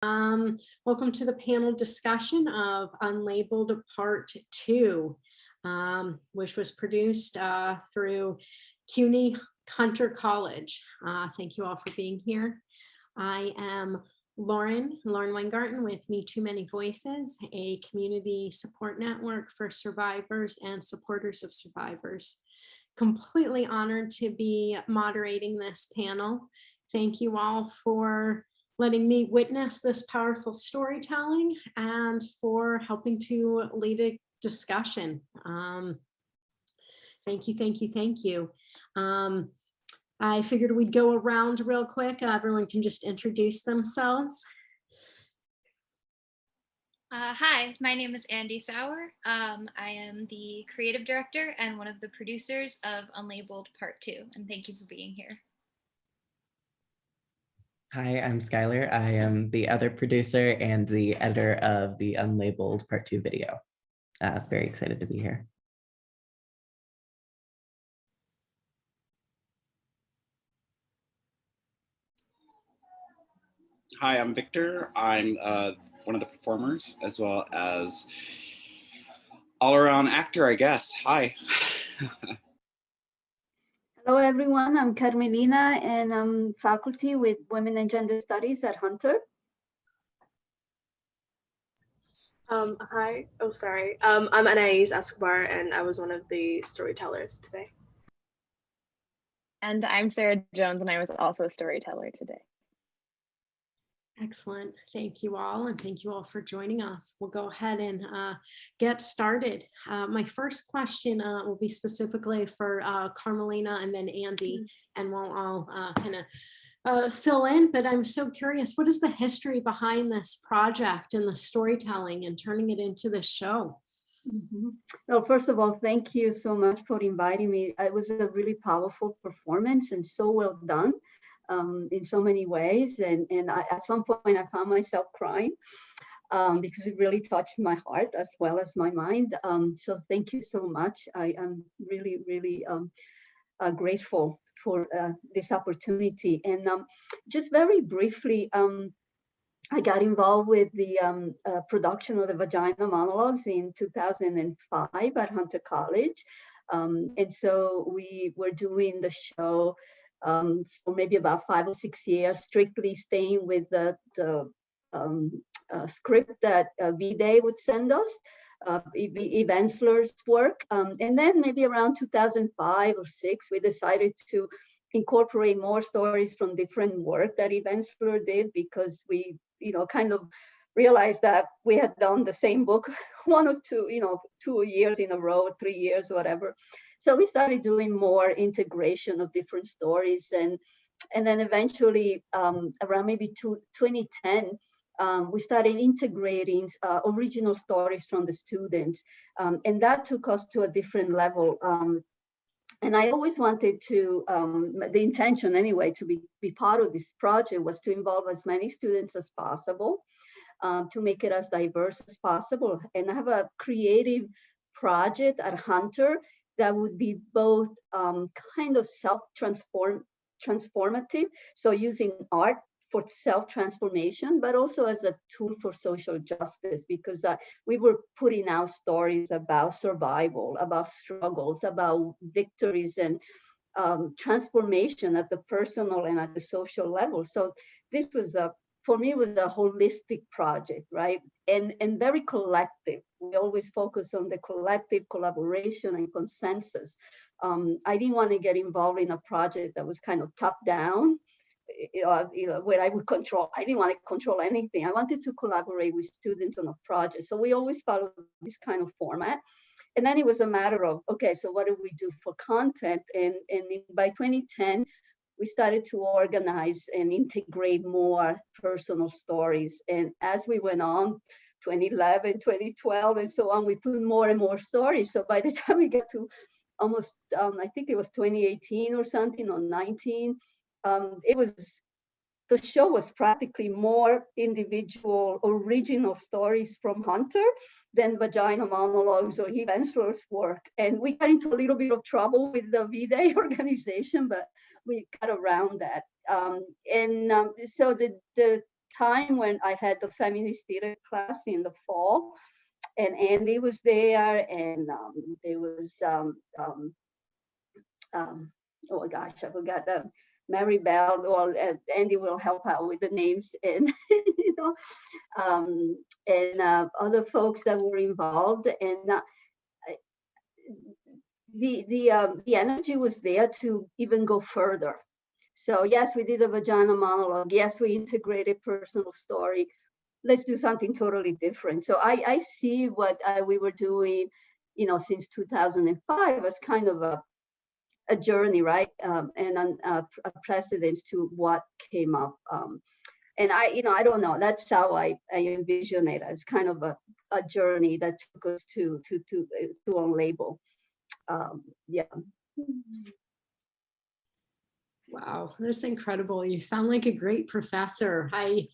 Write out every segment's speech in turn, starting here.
Welcome to the panel discussion of Unlabeled Part 2, which was produced through CUNY Hunter College. Thank you all for being here. I am Lauren Weingarten with MeToo Many Voices, a community support network for survivors and supporters of survivors. Completely honored to be moderating this panel. Thank you all for letting me witness this powerful storytelling and for helping to lead a discussion. Thank you, thank you, thank you. I figured we'd go around real quick. Everyone can just introduce themselves. Hi, my name is Andy Sauer. I am the creative director and one of the producers of Unlabeled Part 2, and thank you for being here. Hi, I'm Skylar. I am the other producer and the editor of the Unlabeled Part 2 video. Very excited to be here. Hi, I'm Victor. I'm one of the performers as well as all-around actor, I guess. Hi. Hello, everyone. I'm Carmelina, and I'm faculty with Women and Gender Studies at Hunter. Hi. Oh, sorry. I'm Anais Escobar, and I was one of the storytellers today. And I'm Sarah Jones, and I was also a storyteller today. Excellent. Thank you all, and thank you all for joining us. We'll go ahead and get started. My first question will be specifically for Carmelina and then Andy, and we'll all kind of fill in, but I'm so curious, what is the history behind this project and the storytelling and turning it into this show? Well, first of all, thank you so much for inviting me. It was a really powerful performance and so well done. In so many ways, and at some point I found myself crying because it really touched my heart as well as my mind. So thank you so much. I am really grateful for this opportunity. And just very briefly, I got involved with the production of the Vagina Monologues in 2005 at Hunter College. And so we were doing the show for maybe about 5 or 6 years, strictly staying with the script that V-Day would send us, Eve Ensler's work. And then maybe around 2005 or 6, we decided to incorporate more stories from different work that Eve Ensler did, because we, kind of realized that we had done the same book 1 or 2, 2 years in a row, 3 years, whatever. So we started doing more integration of different stories, and then eventually around maybe 2010, we started integrating original stories from the students, and that took us to a different level. And I always wanted to, the intention anyway, to be part of this project was to involve as many students as possible, to make it as diverse as possible, and have a creative project at Hunter that would be both kind of self-transformative, so using art for self-transformation, but also as a tool for social justice, because we were putting out stories about survival, about struggles, about victories, and transformation at the personal and at the social level. So this was for me, it was a holistic project, right? And very collective. We always focus on the collective collaboration and consensus. I didn't want to get involved in a project that was kind of top down, where I would control. I didn't want to control anything. I wanted to collaborate with students on a project. So we always followed this kind of format. And then it was a matter of, okay, so what do we do for content? And by 2010, we started to organize and integrate more personal stories. And as we went on, 2011, 2012, and so on, we put more and more stories. So by the time we get to almost, I think it was 2018 or something, or 19, the show was practically more individual, original stories from Hunter than Vagina Monologues or Eve Ensler's work. And we got into a little bit of trouble with the V-Day organization, but we got around that. So the time when I had the feminist theater class in the fall, and Andy was there, and there was oh gosh, I forgot Mary Bell. Well, Andy will help out with the names, and you know, and other folks that were involved, and the energy was there to even go further. So yes, we did a vagina monologue. Yes, we integrated personal story. Let's do something totally different. So I see what we were doing, you know, since 2005 as kind of a journey, right? And a precedent to what came up. And you know, I don't know. That's how I envision it, as kind of a journey that took us to Unlabeled. Yeah. Wow, that's incredible. You sound like a great professor. I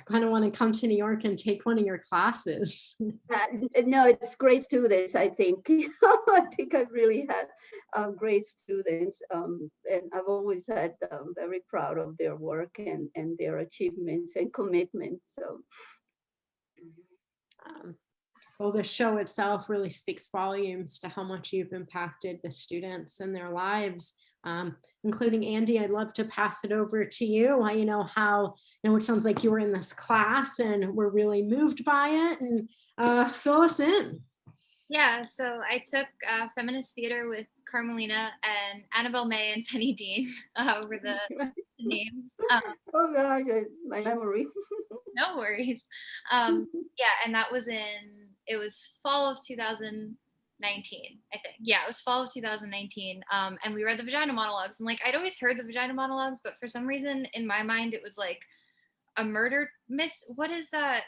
kind of want to come to New York and take one of your classes. No, it's great students, I think. I think I've really had great students, and I've always had very proud of their work and their achievements and commitment. So. Well, the show itself really speaks volumes to how much you've impacted the students and their lives. Including Andy, I'd love to pass it over to you. You know how, you know, it sounds like you were in this class and were really moved by it, and fill us in. Yeah, so I took feminist theater with Carmelina, and Annabelle May and Penny Dean were the names. Oh gosh, my memory. No worries. Yeah, and that was it was fall of 2019, I think. Yeah, it was fall of 2019. And we read the vagina monologues, and like I'd always heard the vagina monologues, but for some reason in my mind it was like a murder what is that?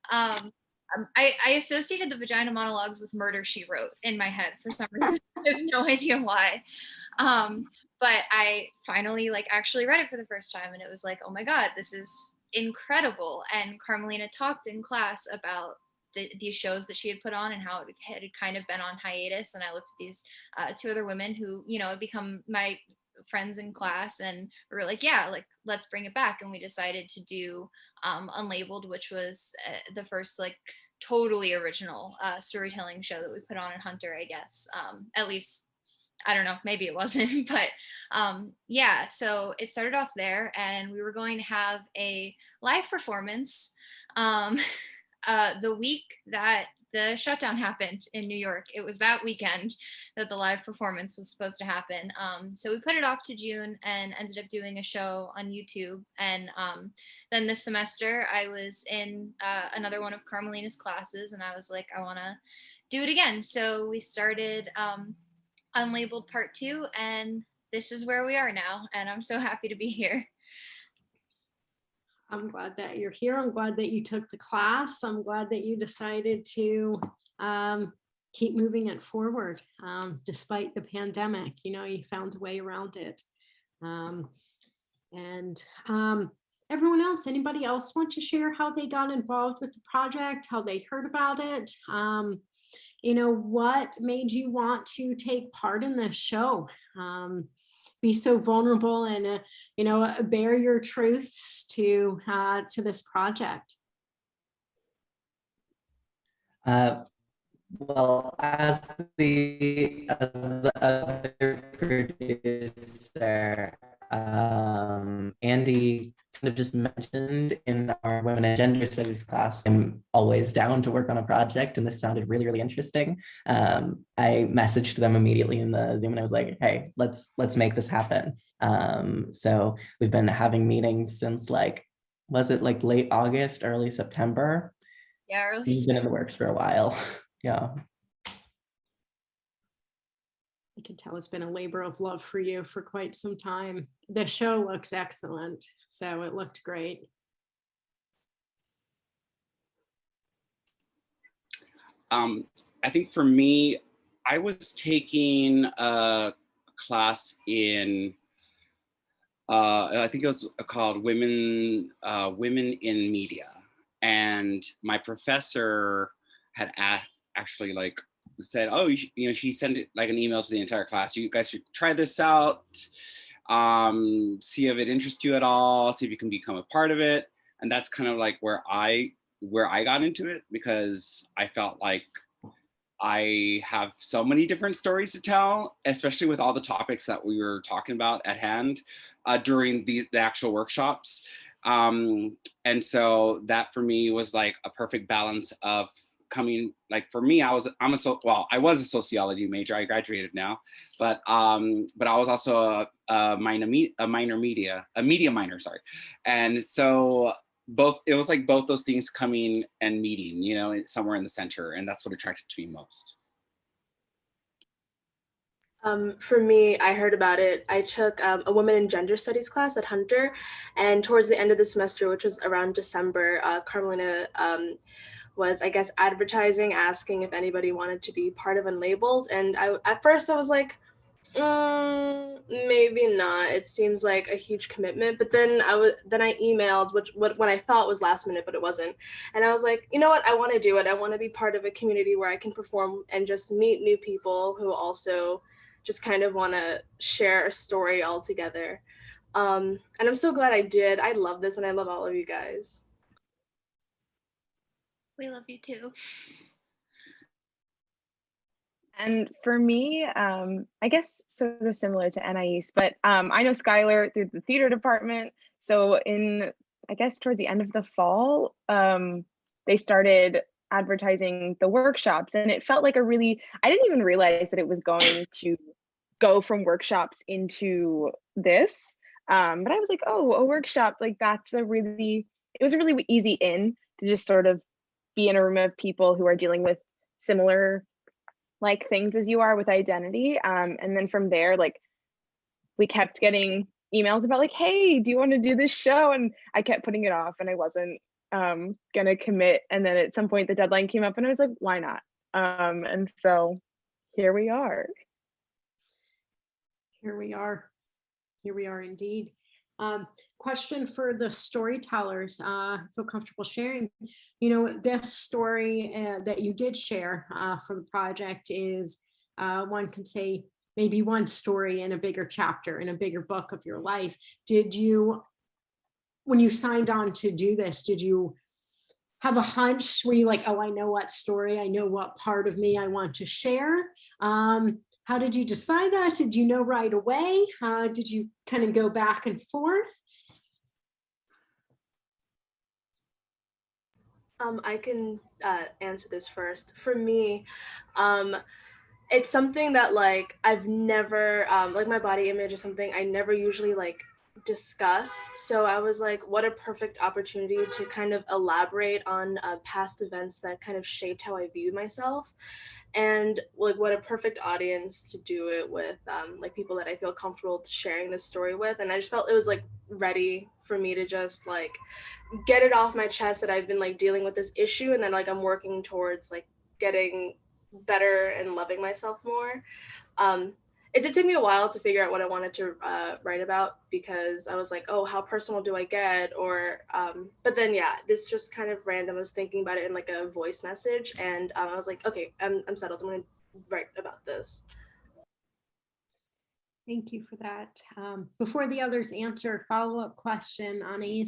I associated the vagina monologues with Murder, She Wrote in my head for some reason. I have no idea why. But I finally like actually read it for the first time, and it was like, oh my God, this is incredible. And Carmelina talked in class about these shows that she had put on and how it had kind of been on hiatus. And I looked at these two other women who, you know, had become my friends in class, and we were like, yeah, like let's bring it back. And we decided to do Unlabeled, which was the first like totally original storytelling show that we put on in Hunter, I guess. At least, I don't know, maybe it wasn't, but yeah, so it started off there, and we were going to have a live performance the week that the shutdown happened in New York. It was that weekend that the live performance was supposed to happen. So we put it off to June and ended up doing a show on YouTube. And then this semester I was in another one of Carmelina's classes, and I was like, I want to do it again. So we started Unlabeled Part 2, and this is where we are now. And I'm so happy to be here. I'm glad that you're here. I'm glad that you took the class. I'm glad that you decided to keep moving it forward despite the pandemic. You know, you found a way around it. And everyone else, anybody else want to share how they got involved with the project, how they heard about it? You know, what made you want to take part in this show? Be so vulnerable and you know, bear your truths to this project. Well, as the other producer, Andy kind of just mentioned in our Women and Gender Studies class, I'm always down to work on a project, and this sounded really, really interesting. I messaged them immediately in the Zoom, and I was like, hey, let's make this happen. So we've been having meetings since like, was it like late August, early September? Yeah, early We've been in the works for a while. Yeah. I can tell it's been a labor of love for you for quite some time. The show looks excellent, so it looked great. I think for me, I was taking a class in, I think it was called Women in Media. And my professor had actually like said, oh, you know, she sent it like an email to the entire class. You guys should try this out, see if it interests you at all, see if you can become a part of it. And that's kind of like where I got into it, because I felt like I have so many different stories to tell, especially with all the topics that we were talking about at hand during the actual workshops. And so that for me was like a perfect balance of coming, like for me, I was a sociology major. I graduated now, but I was also a media minor, sorry. And so it was like both those things coming and meeting, you know, somewhere in the center, and that's what attracted to me most. For me, I heard about it. I took a women in gender studies class at Hunter, and towards the end of the semester, which was around December, Carmelina was, I guess, advertising, asking if anybody wanted to be part of Unlabeled. And at first I was like, maybe not. It seems like a huge commitment. But then I emailed, what I thought was last minute, but it wasn't. And I was like, you know what? I want to do it. I want to be part of a community where I can perform and just meet new people who also just kind of want to share a story all together. And I'm so glad I did. I love this, and I love all of you guys. We love you too. And for me, I guess sort of similar to Anais, but I know Skylar through the theater department. So I guess towards the end of the fall, they started advertising the workshops, and it felt like I didn't even realize that it was going to go from workshops into this. But I was like, oh, a workshop, like it was a really easy in to just sort of be in a room of people who are dealing with similar like things as you are with identity. And then from there, like we kept getting emails about like, hey, do you want to do this show? And I kept putting it off, and I wasn't gonna commit. And then at some point the deadline came up, and I was like, why not? And so here we are. Here we are. Here we are indeed. Question for the storytellers, feel comfortable sharing. You know, this story that you did share for the project is, one can say, maybe one story in a bigger chapter, in a bigger book of your life. When you signed on to do this, did you have a hunch? Were you like, oh, I know what story, I know what part of me I want to share? How did you decide that? Did you know right away? Did you kind of go back and forth? I can answer this first. For me, it's something that like I've never like my body image is something I never usually like discuss. So I was like, what a perfect opportunity to kind of elaborate on past events that kind of shaped how I viewed myself. And like what a perfect audience to do it with, like people that I feel comfortable sharing this story with. And I just felt it was like ready for me to just like get it off my chest that I've been like dealing with this issue, and then like I'm working towards like getting better and loving myself more. It did take me a while to figure out what I wanted to write about, because I was like, oh, how personal do I get? Or, but then, yeah, this just kind of random. I was thinking about it in like a voice message, and I was like, okay, I'm settled. I'm going to write about this. Thank you for that. Before the others answer, follow-up question, Anais.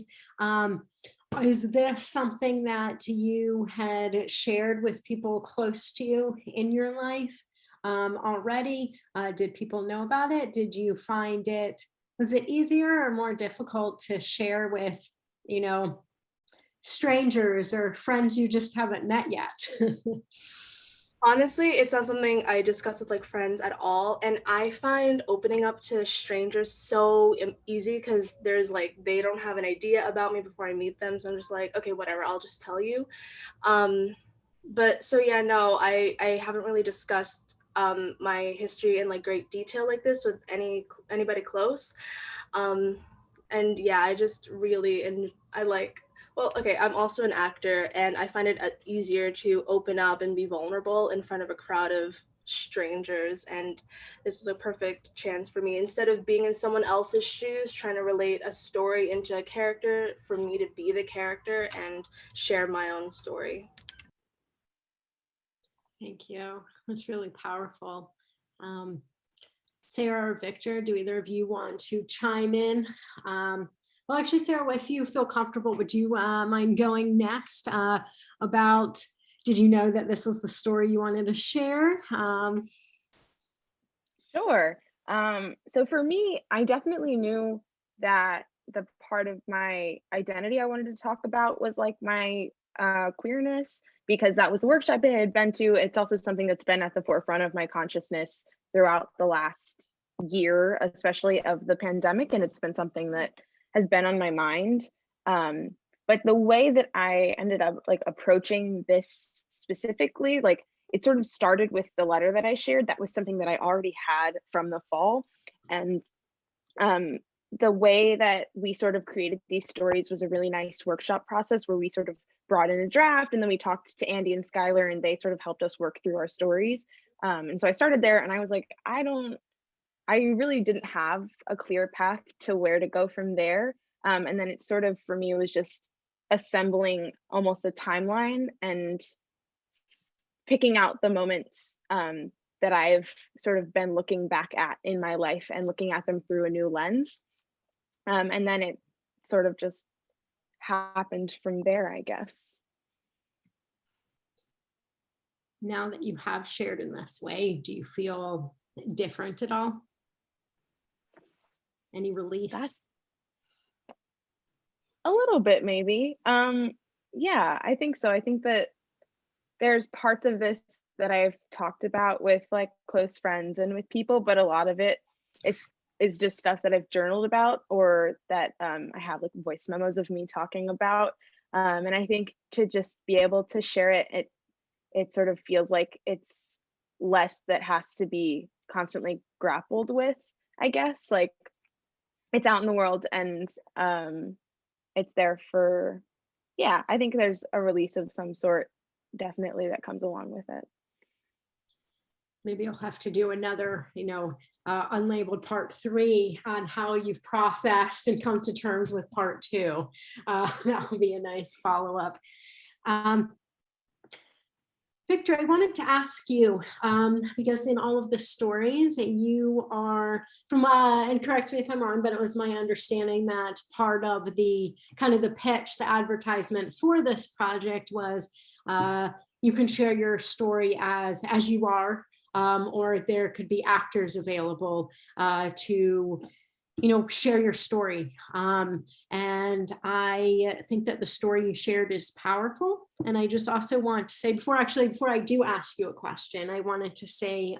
Is this something that you had shared with people close to you in your life already? Did people know about it? Did you find was it easier or more difficult to share with, you know, strangers or friends you just haven't met yet? Honestly, it's not something I discuss with like friends at all. And I find opening up to strangers so easy, because there's like, they don't have an idea about me before I meet them. So I'm just like, okay, whatever, I'll just tell you. But so yeah, no, I haven't really discussed my history in like great detail like this with anybody close. And yeah, I just really, and I like, well, okay, I'm also an actor, and I find it easier to open up and be vulnerable in front of a crowd of strangers. And this is a perfect chance for me, instead of being in someone else's shoes, trying to relate a story into a character, for me to be the character and share my own story. Thank you. That's really powerful. Sarah or Victor, do either of you want to chime in? Well, actually, Sarah, if you feel comfortable, would you mind going next about, did you know that this was the story you wanted to share? Sure. So for me, I definitely knew that the part of my identity I wanted to talk about was like my queerness, because that was the workshop I had been to. It's also something that's been at the forefront of my consciousness throughout the last year, especially of the pandemic, and it's been something that has been on my mind. But the way that I ended up like approaching this specifically, like it sort of started with the letter that I shared. That was something that I already had from the fall. And the way that we sort of created these stories was a really nice workshop process where we sort of brought in a draft, and then we talked to Andy and Skylar, and they sort of helped us work through our stories. And so I started there, and I was like, I really didn't have a clear path to where to go from there. And then it sort of, for me, it was just assembling almost a timeline and picking out the moments that I've sort of been looking back at in my life and looking at them through a new lens. And then it sort of just happened from there, I guess. Now that you have shared in this way, do you feel different at all? Any release? That's a little bit, maybe. Yeah, I think so. I think that there's parts of this that I've talked about with like close friends and with people, but a lot of it is just stuff that I've journaled about, or that I have like voice memos of me talking about. And I think to just be able to share it, it sort of feels like it's less that has to be constantly grappled with, I guess. Like it's out in the world, and it's there for, yeah, I think there's a release of some sort definitely that comes along with it. Maybe I'll have to do another, Unlabeled Part 3 on how you've processed and come to terms with Part 2. That will be a nice follow-up. Victor, I wanted to ask you, because in all of the stories that you are from, and correct me if I'm wrong, but it was my understanding that part of the kind of the pitch, the advertisement for this project was you can share your story as you are, or there could be actors available to share your story. And I think that the story you shared is powerful. And I just also want to say, before I do ask you a question, I wanted to say,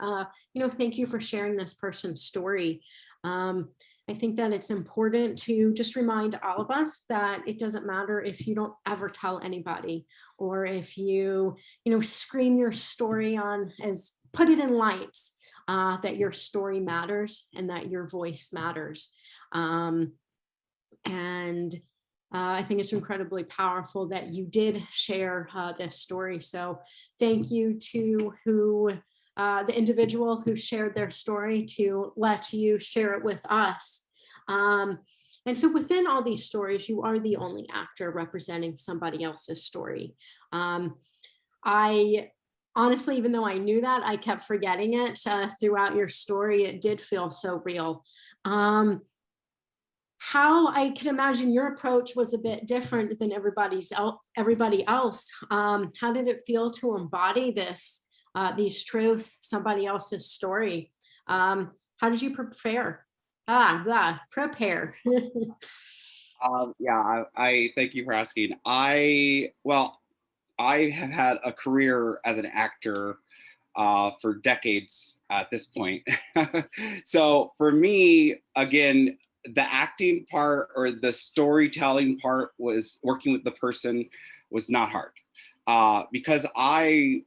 thank you for sharing this person's story. I think that it's important to just remind all of us that it doesn't matter if you don't ever tell anybody, or if you, scream your story on, as put it in lights, that your story matters and that your voice matters. I think it's incredibly powerful that you did share this story. So thank you to the individual who shared their story to let you share it with us. And so within all these stories, you are the only actor representing somebody else's story. I honestly, even though I knew that, I kept forgetting it throughout your story. It did feel so real. How I can imagine your approach was a bit different than everybody else. How did it feel to embody these truths, somebody else's story? How did you prepare? Prepare. Yeah, I thank you for asking. I have had a career as an actor for decades at this point. So for me, again, the acting part or the storytelling part was working with the person was not hard, because I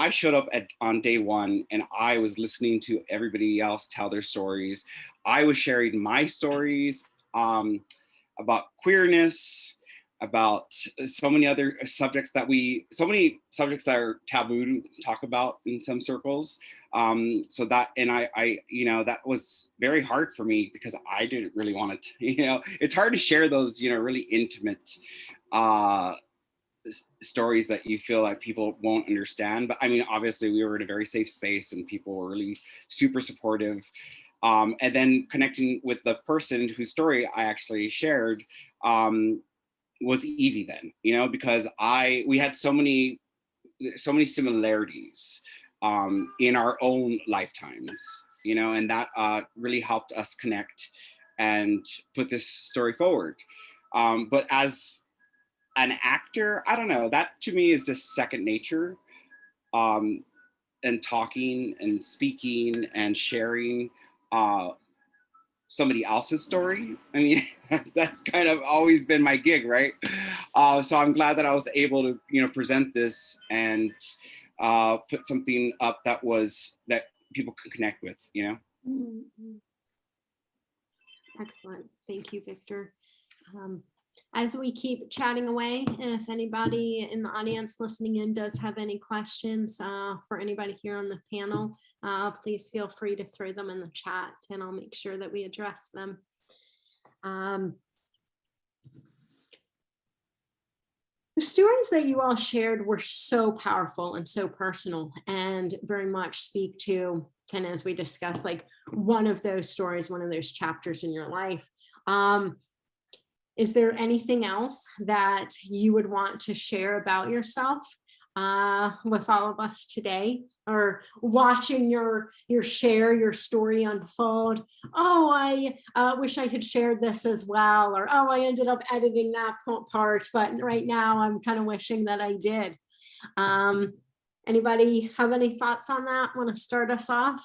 showed up on day one and I was listening to everybody else tell their stories. I was sharing my stories about queerness, about so many other subjects that are taboo to talk about in some circles. So that, and I that was very hard for me because I didn't really want to, it's hard to share those, really intimate stories that you feel like people won't understand. But I mean, obviously we were in a very safe space and people were really super supportive. And then connecting with the person whose story I actually shared was easy then, because we had so many similarities in our own lifetimes, and that really helped us connect and put this story forward. But as an actor, I don't know, that to me is just second nature. And talking and speaking and sharing somebody else's story. I mean, that's kind of always been my gig, right? So I'm glad that I was able to, present this and put something up that people can connect with, Mhm. Excellent. Thank you, Victor. As we keep chatting away, if anybody in the audience listening in does have any questions for anybody here on the panel, please feel free to throw them in the chat and I'll make sure that we address them. The stories that you all shared were so powerful and so personal and very much speak to, kind of as we discussed, like one of those stories, one of those chapters in your life. Is there anything else that you would want to share about yourself with all of us today, or watching your story unfold? Oh, I wish I had shared this as well, or oh, I ended up editing that part, but right now I'm kind of wishing that I did. Anybody have any thoughts on that? Want to start us off?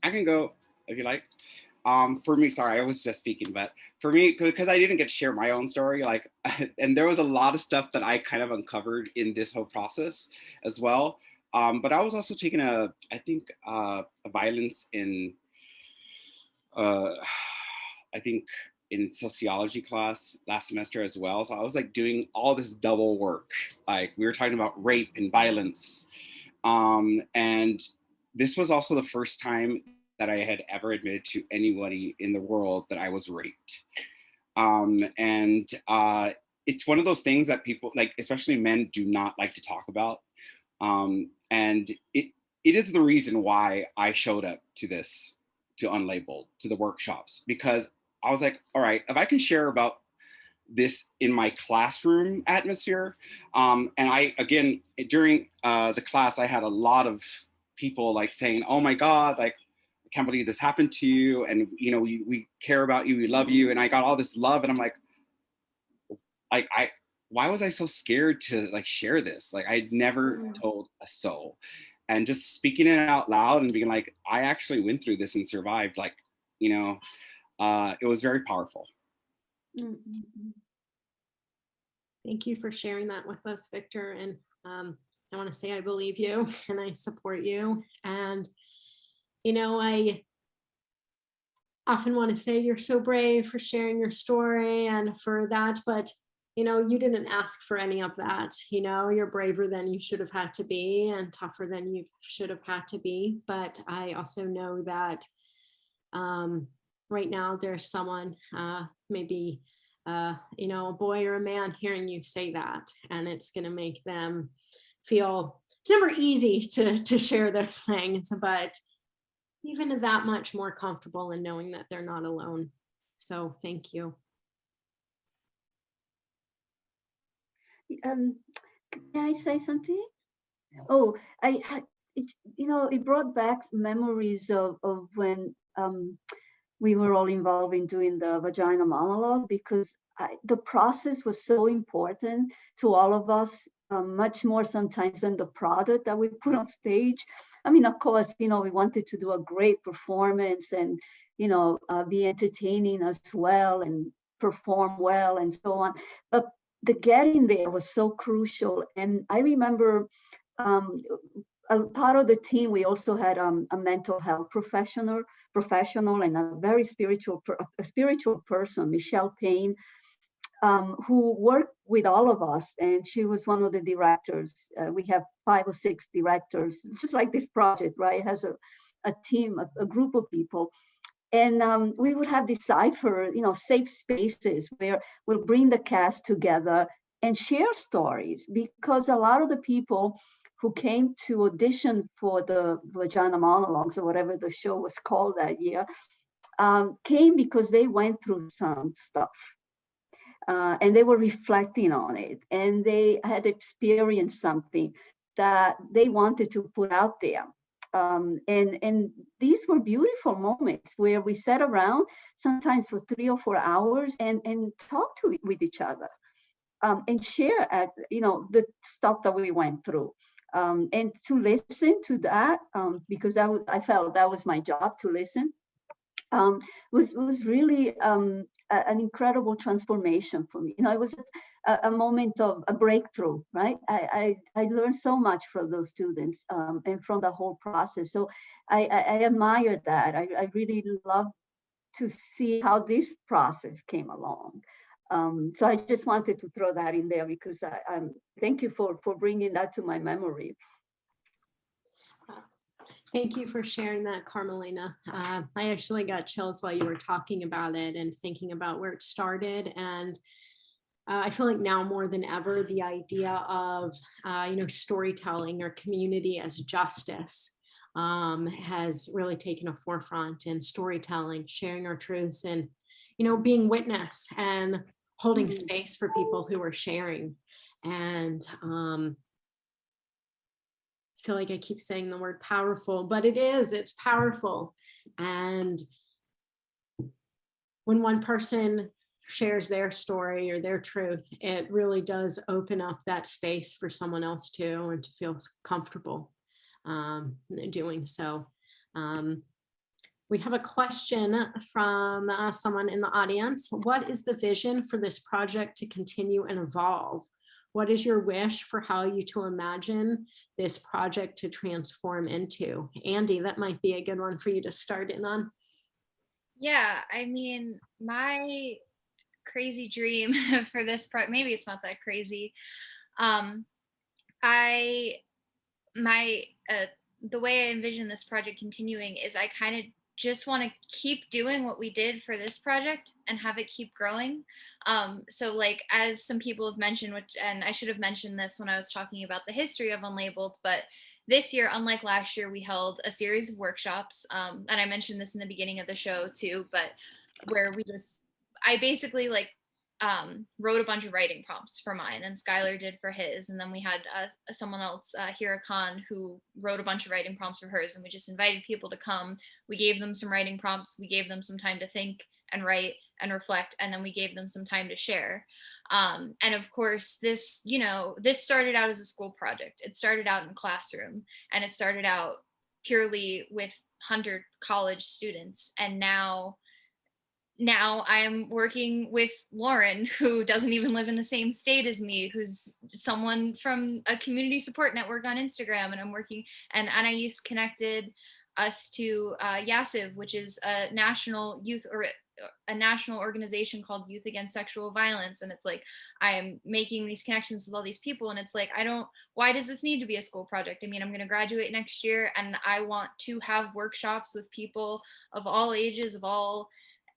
I can go if you like. For me, sorry, I was just speaking, but for me, because I didn't get to share my own story, like, and there was a lot of stuff that I kind of uncovered in this whole process as well. But I was also taking a violence in, I think in sociology class last semester as well. So I was like doing all this double work. Like we were talking about rape and violence. And this was also the first time that I had ever admitted to anybody in the world that I was raped. And it's one of those things that people, like, especially men, do not like to talk about. And it is the reason why I showed up to Unlabeled, to the workshops, because I was like, all right, if I can share about this in my classroom atmosphere, and I, again, during the class, I had a lot of people like saying, oh my God, like, I can't believe this happened to you. And, we care about you, we love you. And I got all this love. And I'm like, why was I so scared to like share this? Like I'd never told a soul. And just speaking it out loud and being like, I actually went through this and survived, like, it was very powerful. Thank you for sharing that with us, Victor. And I want to say I believe you and I support you. And, I often want to say you're so brave for sharing your story and for that, but you didn't ask for any of that. You're braver than you should have had to be and tougher than you should have had to be. But I also know that right now there's someone, maybe a boy or a man hearing you say that, and it's going to make them feel it's never easy to share those things, but even that much more comfortable in knowing that they're not alone. So thank you. Can I say something? Oh, it brought back memories of when we were all involved in doing the vagina monologue, because the process was so important to all of us, much more sometimes than the product that we put on stage. I mean, of course, we wanted to do a great performance and, be entertaining as well and perform well and so on. But the getting there was so crucial. And I remember a part of the team, we also had a mental health professional and a very spiritual person, Michelle Payne, who worked with all of us. And she was one of the directors. We have 5 or 6 directors, just like this project, right? It has a team, a group of people. And we would have these safe spaces where we'll bring the cast together and share stories, because a lot of the people who came to audition for the Vagina Monologues, or whatever the show was called that year, came because they went through some stuff. And they were reflecting on it, and they had experienced something that they wanted to put out there. And these were beautiful moments where we sat around sometimes for 3 or 4 hours and talked with each other, and share the stuff that we went through. And to listen to that, because I felt that was my job, to listen, was really an incredible transformation for me. It was a moment of a breakthrough, right? I learned so much from those students, and from the whole process. So I admire that. I really love to see how this process came along. So I just wanted to throw that in there, because thank you for bringing that to my memory. Thank you for sharing that, Carmelina. I actually got chills while you were talking about it and thinking about where it started. And I feel like now more than ever, the idea of, storytelling or community as justice has really taken a forefront in storytelling, sharing our truths, and, being witness and holding space for people who are sharing. And I feel like I keep saying the word powerful, but it's powerful. And when one person shares their story or their truth, it really does open up that space for someone else too, and to feel comfortable doing so. We have a question from someone in the audience. What is the vision for this project to continue and evolve? What is your wish for how you to imagine this project to transform into? Andy, that might be a good one for you to start in on. Yeah, I mean, my crazy dream for this project, maybe it's not that crazy. The way I envision this project continuing is I kind of just want to keep doing what we did for this project and have it keep growing. So like, as some people have mentioned, and I should have mentioned this when I was talking about the history of Unlabeled, but this year, unlike last year, we held a series of workshops. And I mentioned this in the beginning of the show too, but where I basically wrote a bunch of writing prompts for mine, and Skylar did for his. And then we had someone else, Hira Khan, who wrote a bunch of writing prompts for hers. And we just invited people to come. We gave them some writing prompts. We gave them some time to think and write and reflect. And then we gave them some time to share. And of course, this started out as a school project. It started out in classroom, and it started out purely with Hunter College students. And now I'm working with Lauren, who doesn't even live in the same state as me, who's someone from a community support network on Instagram. And Anais connected us to YASIV, which is a national organization called Youth Against Sexual Violence. And it's like, I am making these connections with all these people. And it's like, why does this need to be a school project? I mean, I'm going to graduate next year, and I want to have workshops with people of all ages, of all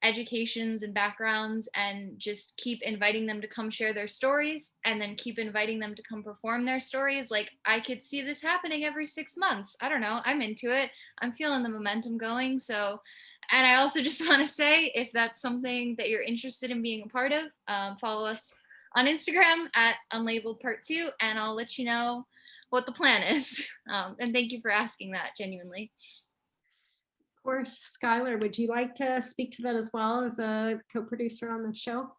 educations and backgrounds, and just keep inviting them to come share their stories, and then keep inviting them to come perform their stories. Like, I could see this happening every 6 months. I don't know. I'm into it. I'm feeling the momentum going. So, and I also just want to say, if that's something that you're interested in being a part of, follow us on Instagram at Unlabeled Pt.2, and I'll let you know what the plan is. And thank you for asking that, genuinely. Of course. Skylar, would you like to speak to that as well as a co-producer on the show?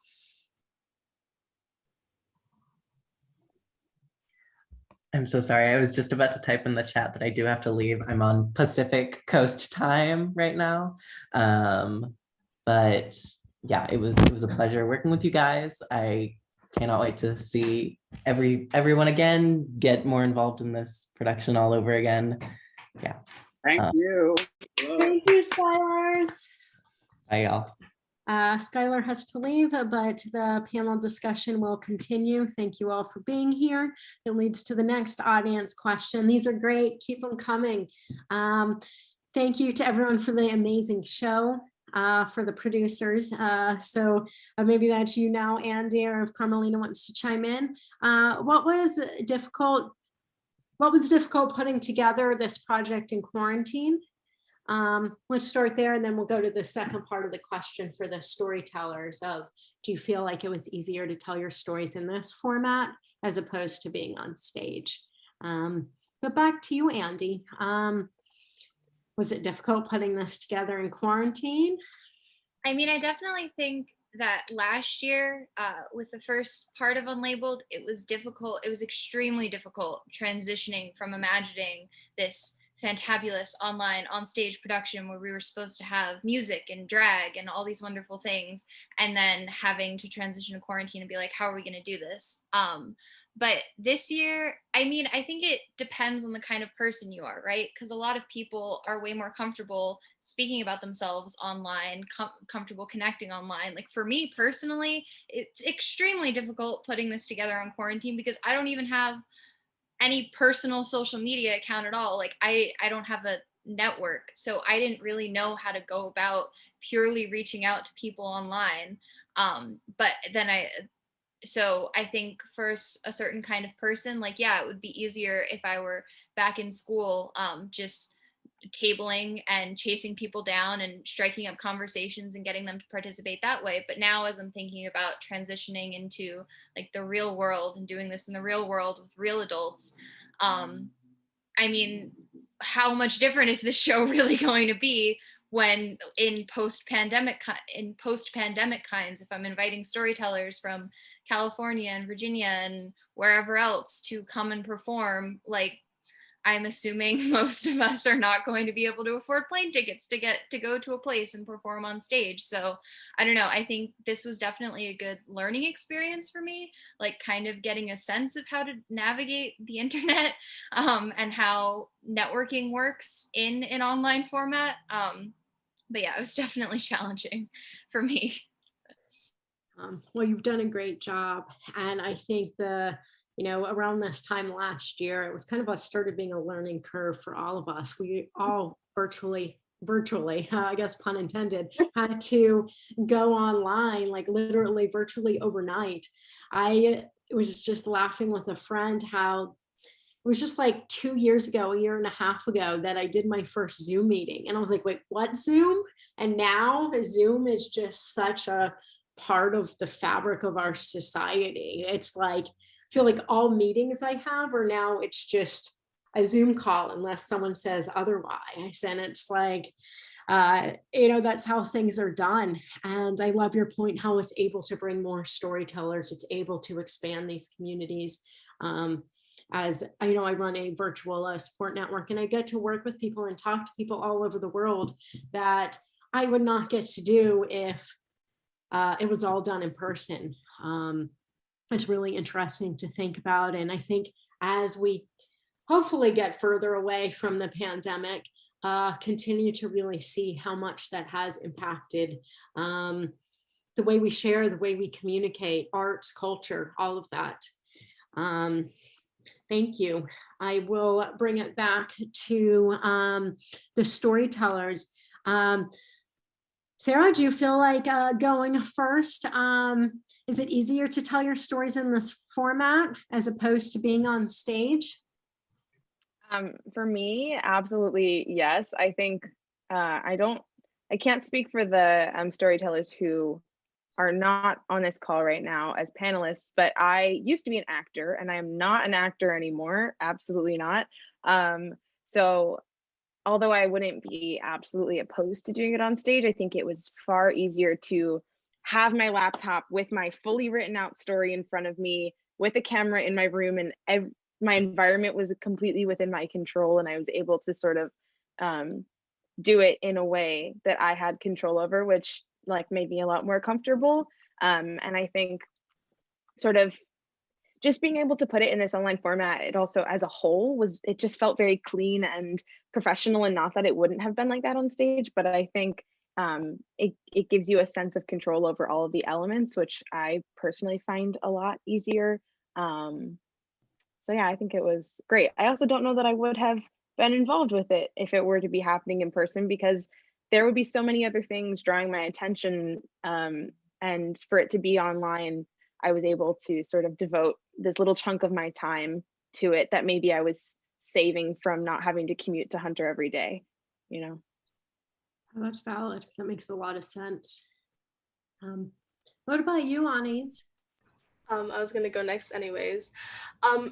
I'm so sorry. I was just about to type in the chat that I do have to leave. I'm on Pacific Coast time right now. But yeah, it was a pleasure working with you guys. I cannot wait to see everyone again, get more involved in this production all over again. Yeah. Thank you. Thank you, Skylar. Bye, y'all. Skylar has to leave, but the panel discussion will continue. Thank you all for being here. It leads to the next audience question. These are great. Keep them coming. Thank you to everyone for the amazing show. for the producers. So maybe that's you now, Andy, or if Carmelina wants to chime in. What was difficult putting together this project in quarantine? Let's start there, and then we'll go to the second part of the question for the storytellers of, do you feel like it was easier to tell your stories in this format as opposed to being on stage? But back to you, Andy. Was it difficult putting this together in quarantine? I mean, I definitely think that last year, with the first part of Unlabeled, it was difficult. It was extremely difficult transitioning from imagining this fantabulous online on stage production where we were supposed to have music and drag and all these wonderful things, and then having to transition to quarantine and be like, how are we going to do this? But this year, I mean, I think it depends on the kind of person you are, right? Because a lot of people are way more comfortable speaking about themselves online, comfortable connecting online. Like for me personally, it's extremely difficult putting this together on quarantine because I don't even have any personal social media account at all. Like I don't have a network, so I didn't really know how to go about purely reaching out to people online. But then so I think for a certain kind of person, like, yeah, it would be easier if I were back in school, just tabling and chasing people down and striking up conversations and getting them to participate that way. But now as I'm thinking about transitioning into like the real world and doing this in the real world with real adults, I mean, how much different is this show really going to be when in post-pandemic kinds, if I'm inviting storytellers from California and Virginia and wherever else to come and perform, like I'm assuming most of us are not going to be able to afford plane tickets to go to a place and perform on stage. So I don't know, I think this was definitely a good learning experience for me, like kind of getting a sense of how to navigate the internet, and how networking works in an online format. But yeah, it was definitely challenging for me. Well, you've done a great job. And I think around this time last year, it was kind of started being a learning curve for all of us. We all virtually, I guess pun intended, had to go online, like literally virtually overnight. I was just laughing with a friend how it was just like 2 years ago, a year and a half ago, that I did my first Zoom meeting. And I was like, wait, what Zoom? And now Zoom is just such a part of the fabric of our society. It's like, I feel like all meetings I have are now, it's just a Zoom call unless someone says otherwise. And it's like, that's how things are done. And I love your point, how it's able to bring more storytellers. It's able to expand these communities. As I run a virtual support network, and I get to work with people and talk to people all over the world that I would not get to do if it was all done in person. It's really interesting to think about. And I think as we hopefully get further away from the pandemic, continue to really see how much that has impacted the way we share, the way we communicate, arts, culture, all of that. Thank you. I will bring it back to the storytellers. Sarah, do you feel like going first? Is it easier to tell your stories in this format as opposed to being on stage? For me, absolutely yes. I think I can't speak for the storytellers who are not on this call right now as panelists, but I used to be an actor and I am not an actor anymore. Absolutely not. So although I wouldn't be absolutely opposed to doing it on stage, I think it was far easier to have my laptop with my fully written out story in front of me with a camera in my room, and my environment was completely within my control, and I was able to sort of do it in a way that I had control over, which like made me a lot more comfortable. And I think sort of just being able to put it in this online format, it also as a whole it just felt very clean and professional, and not that it wouldn't have been like that on stage, but I think it gives you a sense of control over all of the elements, which I personally find a lot easier. So yeah, I think it was great. I also don't know that I would have been involved with it if it were to be happening in person, because there would be so many other things drawing my attention. And for it to be online, I was able to sort of devote this little chunk of my time to it that maybe I was saving from not having to commute to Hunter every day, you know? Oh, that's valid. That makes a lot of sense. What about you, Anais? I was gonna go next anyways.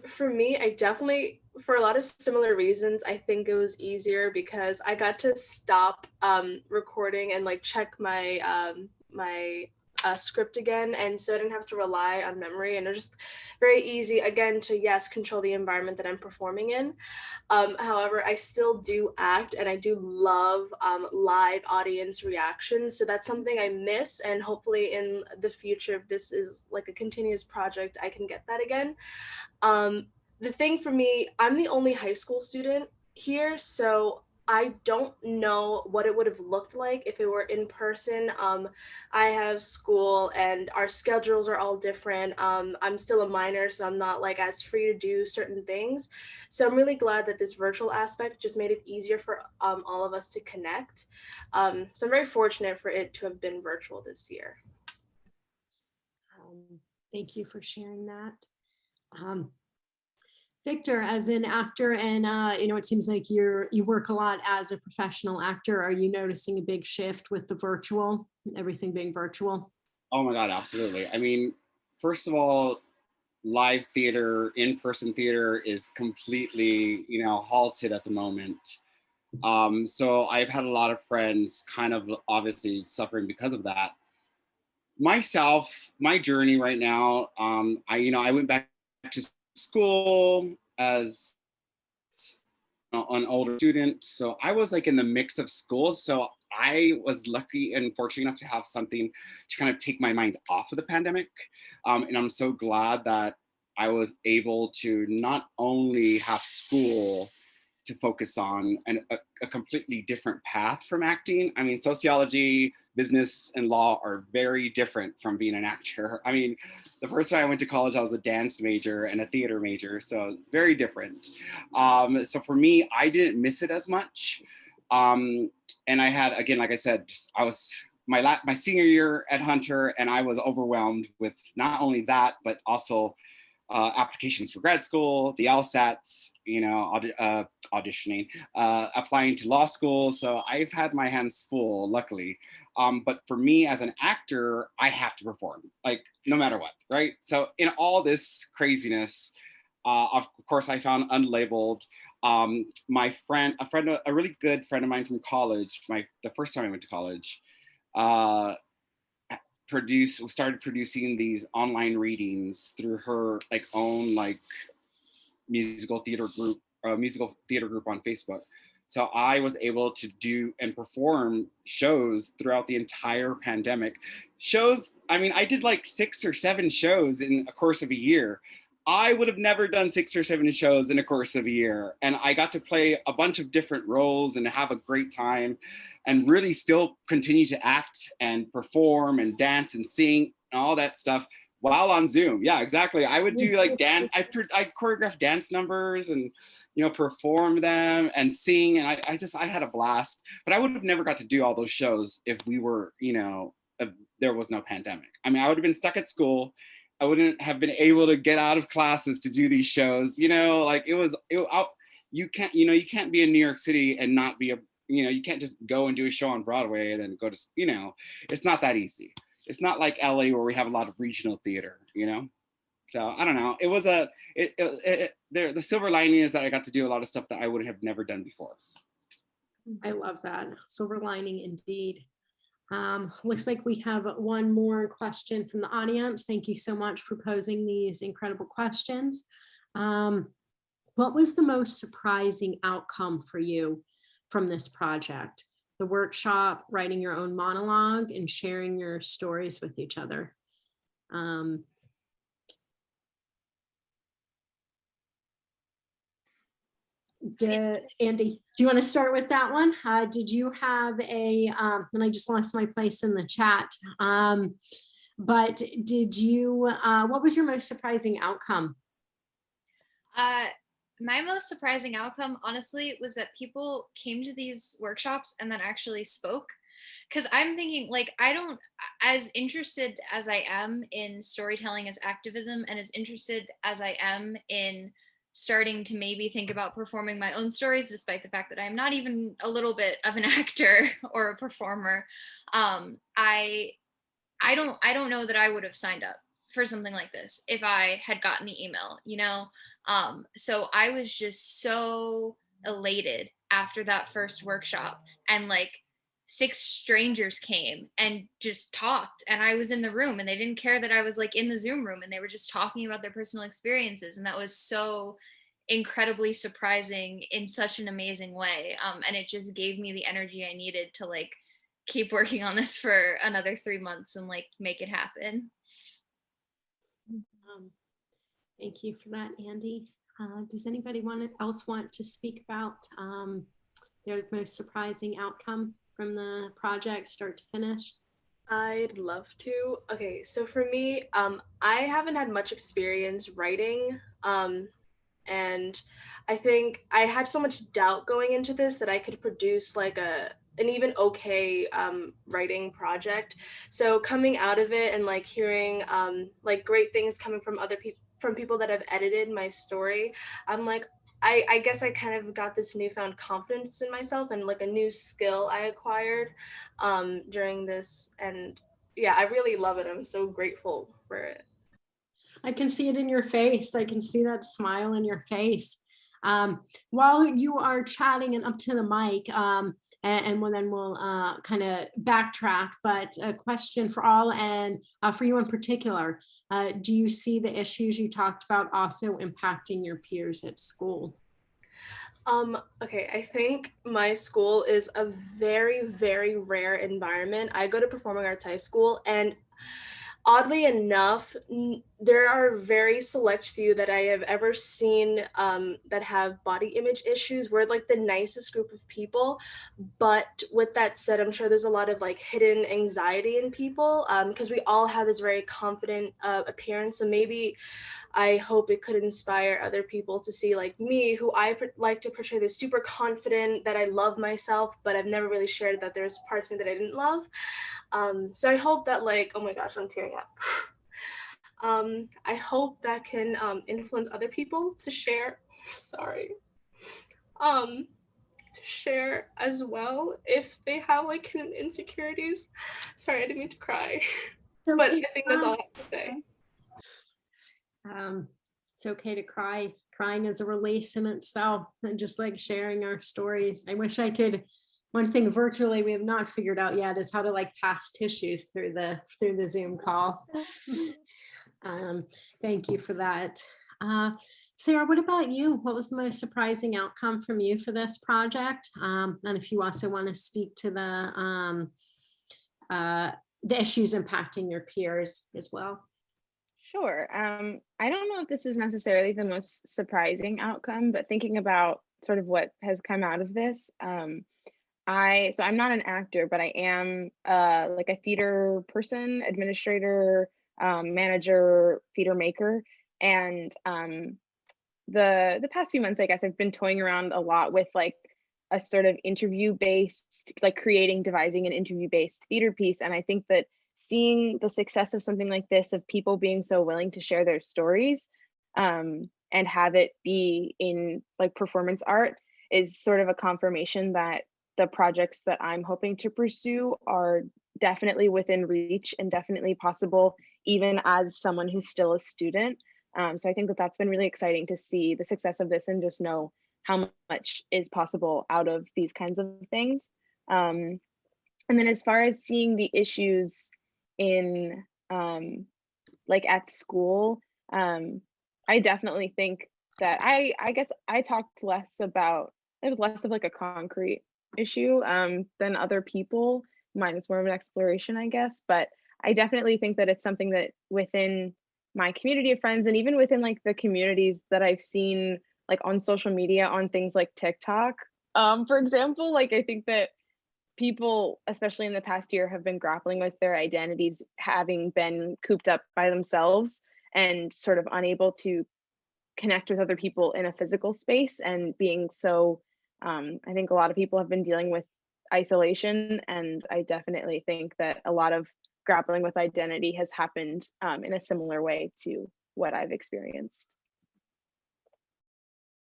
For me, I definitely, for a lot of similar reasons, I think it was easier because I got to stop recording and like check my script again, and so I didn't have to rely on memory, and it was just very easy again to, yes, control the environment that I'm performing in. However, I still do act, and I do love live audience reactions. So that's something I miss, and hopefully in the future, if this is like a continuous project, I can get that again. The thing for me, I'm the only high school student here, so I don't know what it would have looked like if it were in person. I have school and our schedules are all different. I'm still a minor, so I'm not like as free to do certain things. So I'm really glad that this virtual aspect just made it easier for all of us to connect. So I'm very fortunate for it to have been virtual this year. Thank you for sharing that. Victor, as an actor, and it seems like you work a lot as a professional actor. Are you noticing a big shift with the virtual, everything being virtual? Oh my God, absolutely. I mean, first of all, live theater, in-person theater is completely, halted at the moment. So I've had a lot of friends kind of obviously suffering because of that. Myself, my journey right now, I went back to school as an older student, so I was like in the mix of schools. So I was lucky and fortunate enough to have something to kind of take my mind off of the pandemic, and I'm so glad that I was able to not only have school to focus on and a completely different path from acting. I mean, sociology, business, and law are very different from being an actor. I mean, the first time I went to college, I was a dance major and a theater major, so it's very different. So for me, I didn't miss it as much. And I had, again, like I said, I was my senior year at Hunter, and I was overwhelmed with not only that, but also applications for grad school, the LSATs, auditioning, applying to law school. So I've had my hands full, luckily. But for me as an actor, I have to perform, like no matter what, right? So in all this craziness, of course, I found Unlabeled. My friend, a really good friend of mine from college, the first time I went to college, started producing these online readings through her own musical theater group on Facebook. So I was able to do and perform shows throughout the entire pandemic. I did like 6 or 7 shows in a course of a year. I would have never done 6 or 7 shows in a course of a year. And I got to play a bunch of different roles and have a great time and really still continue to act and perform and dance and sing and all that stuff while on Zoom. Yeah, exactly. I would do dance. I choreographed dance numbers and, perform them and sing. And I had a blast, but I would have never got to do all those shows if we were, if there was no pandemic. I mean, I would have been stuck at school. I wouldn't have been able to get out of classes to do these shows, you can't be in New York City and not be you can't just go and do a show on Broadway and then go to, it's not that easy. It's not like LA where we have a lot of regional theater, So I don't know. It was the silver lining is that I got to do a lot of stuff that I would have never done before. I love that. Silver lining indeed. Looks like we have one more question from the audience. Thank you so much for posing these incredible questions. What was the most surprising outcome for you from this project? The workshop, writing your own monologue, and sharing your stories with each other. Andy, do you want to start with that one? Did you have and I just lost my place in the chat, but did you, what was your most surprising outcome? my most surprising outcome, honestly, was that people came to these workshops and then actually spoke. Because I'm thinking, like, I don't, as interested as I am in storytelling as activism, and as interested as I am in starting to maybe think about performing my own stories, despite the fact that I'm not even a little bit of an actor or a performer, I don't know that I would have signed up for something like this if I had gotten the email, you know? So I was just so elated after that first workshop, and like 6 strangers came and just talked, and I was in the room and they didn't care that I was like in the Zoom room, and they were just talking about their personal experiences. And that was so incredibly surprising in such an amazing way. And it just gave me the energy I needed to like keep working on this for another 3 months and like make it happen. Thank you for that, Andy. Does anybody else want to speak about their most surprising outcome from the project, start to finish? I'd love to. Okay, so for me, I haven't had much experience writing, and I think I had so much doubt going into this that I could produce like an even okay writing project. So coming out of it and like hearing like great things coming from other people, from people that have edited my story, I'm like, I guess I kind of got this newfound confidence in myself and like a new skill I acquired during this. And yeah, I really love it. I'm so grateful for it. I can see it in your face. I can see that smile in your face. While you are chatting and up to the mic, and then we'll kind of backtrack, but a question for all, and for you in particular, do you see the issues you talked about also impacting your peers at school? Okay, I think my school is a very, very rare environment. I go to performing arts high school, and oddly enough, there are very select few that I have ever seen that have body image issues. We're like the nicest group of people. But with that said, I'm sure there's a lot of like hidden anxiety in people because we all have this very confident appearance. So maybe I hope it could inspire other people to see like me, who I like to portray this super confident that I love myself, but I've never really shared that there's parts of me that I didn't love. So I hope that like, oh my gosh, I'm tearing up. I hope that can influence other people to share, sorry, to share as well if they have like insecurities. Sorry, I didn't mean to cry, but I think that's all I have to say. It's okay to cry. Crying is a release in itself, and just like sharing our stories. I wish I could. One thing virtually we have not figured out yet is how to like pass tissues through the Zoom call. Thank you for that. Sarah, what about you? What was the most surprising outcome from you for this project? And if you also want to speak to the issues impacting your peers as well. Sure. I don't know if this is necessarily the most surprising outcome, but thinking about sort of what has come out of this, so I'm not an actor, but I am like a theater person, administrator, manager, theater maker. And the past few months, I guess I've been toying around a lot with like a sort of interview-based, like devising an interview-based theater piece. And I think that seeing the success of something like this, of people being so willing to share their stories and have it be in like performance art, is sort of a confirmation that the projects that I'm hoping to pursue are definitely within reach and definitely possible, even as someone who's still a student. So I think that that's been really exciting to see the success of this and just know how much is possible out of these kinds of things. And then as far as seeing the issues in like at school, I definitely think that I guess I talked less about, it was less of like a concrete issue than other people. Mine is more of an exploration, I guess, but I definitely think that it's something that within my community of friends, and even within like the communities that I've seen like on social media, on things like TikTok, for example, like I think that people, especially in the past year, have been grappling with their identities, having been cooped up by themselves and sort of unable to connect with other people in a physical space, and being so, I think a lot of people have been dealing with isolation, and I definitely think that a lot of grappling with identity has happened in a similar way to what I've experienced.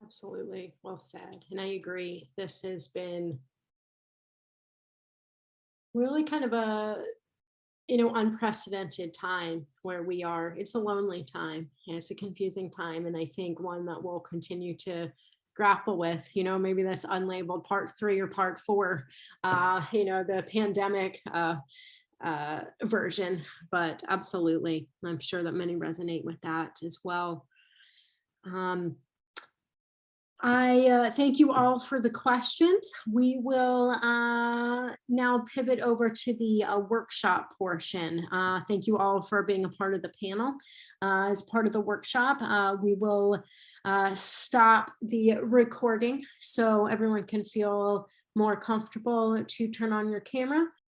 Absolutely. Well said. And I agree. This has been really kind of a, unprecedented time where we are. It's a lonely time. And it's a confusing time. And I think one that we'll continue to grapple with, maybe that's unlabeled part 3 or part 4, the pandemic version, but absolutely. I'm sure that many resonate with that as well. I thank you all for the questions. We will now pivot over to the workshop portion. Thank you all for being a part of the panel. As part of the workshop, we will stop the recording so everyone can feel more comfortable to turn on your camera.